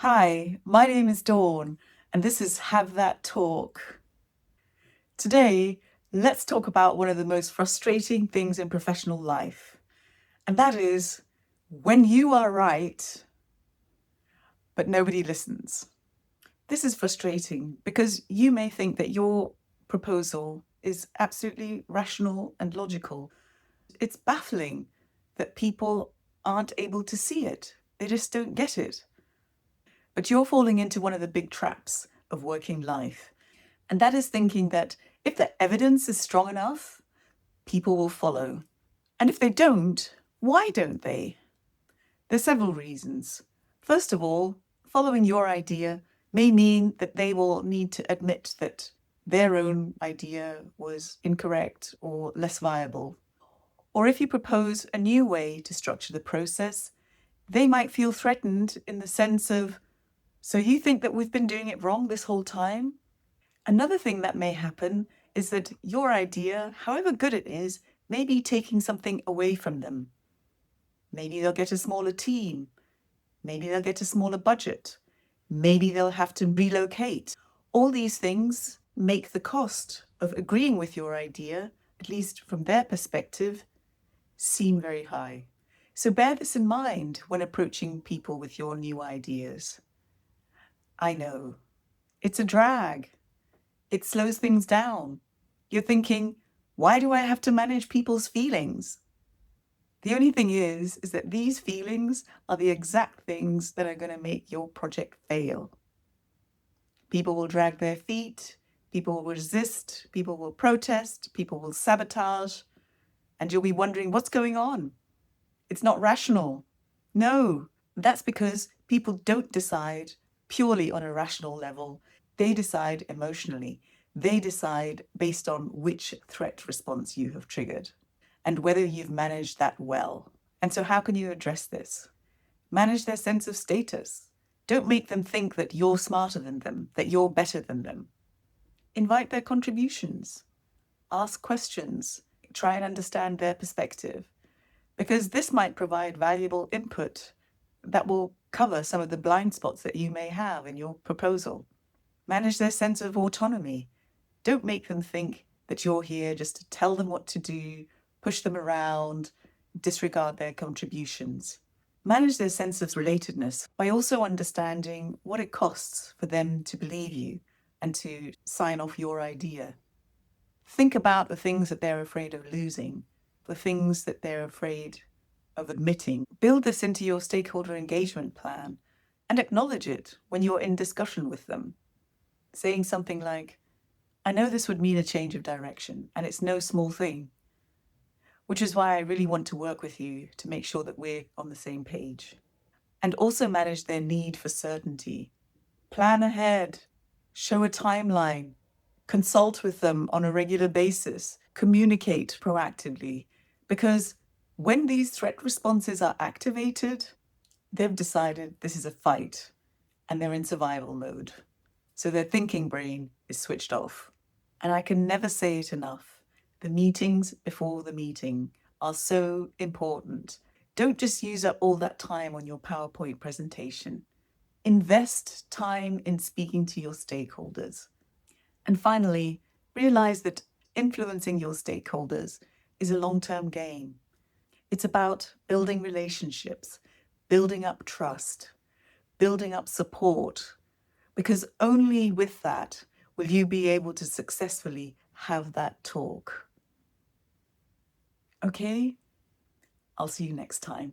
Hi, my name is Dawn, and this is Have That Talk. Today, let's talk about one of the most frustrating things in professional life, and that is when you are right, but nobody listens. This is frustrating because you may think that your proposal is absolutely rational and logical. It's baffling that people aren't able to see it, they just don't get it. But you're falling into one of the big traps of working life. And that is thinking that if the evidence is strong enough, people will follow. And if they don't, why don't they? There's several reasons. First of all, following your idea may mean that they will need to admit that their own idea was incorrect or less viable. Or if you propose a new way to structure the process, they might feel threatened in the sense of, so you think that we've been doing it wrong this whole time? Another thing that may happen is that your idea, however good it is, may be taking something away from them. Maybe they'll get a smaller team. Maybe they'll get a smaller budget. Maybe they'll have to relocate. All these things make the cost of agreeing with your idea, at least from their perspective, seem very high. So bear this in mind when approaching people with your new ideas. I know, it's a drag. It slows things down. You're thinking, why do I have to manage people's feelings? The only thing is that these feelings are the exact things that are going to make your project fail. People will drag their feet, people will resist, people will protest, people will sabotage, and you'll be wondering what's going on. It's not rational. No, that's because people don't decide purely on a rational level. They decide emotionally. They decide based on which threat response you have triggered and whether you've managed that well. And so, how can you address this? Manage their sense of status. Don't make them think that you're smarter than them, that you're better than them. Invite their contributions. Ask questions. Try and understand their perspective, because this might provide valuable input that will cover some of the blind spots that you may have in your proposal. Manage their sense of autonomy. Don't make them think that you're here just to tell them what to do, push them around, disregard their contributions. Manage their sense of relatedness by also understanding what it costs for them to believe you and to sign off your idea. Think about the things that they're afraid of losing, the things that they're afraid of admitting. Build this into your stakeholder engagement plan and acknowledge it when you're in discussion with them. Saying something like, I know this would mean a change of direction, and it's no small thing, which is why I really want to work with you to make sure that we're on the same page. And also manage their need for certainty. Plan ahead, show a timeline, consult with them on a regular basis, communicate proactively, because when these threat responses are activated, they've decided this is a fight and they're in survival mode. So their thinking brain is switched off. And I can never say it enough. The meetings before the meeting are so important. Don't just use up all that time on your PowerPoint presentation. Invest time in speaking to your stakeholders. And finally, realize that influencing your stakeholders is a long-term game. It's about building relationships, building up trust, building up support, because only with that will you be able to successfully have that talk. Okay? I'll see you next time.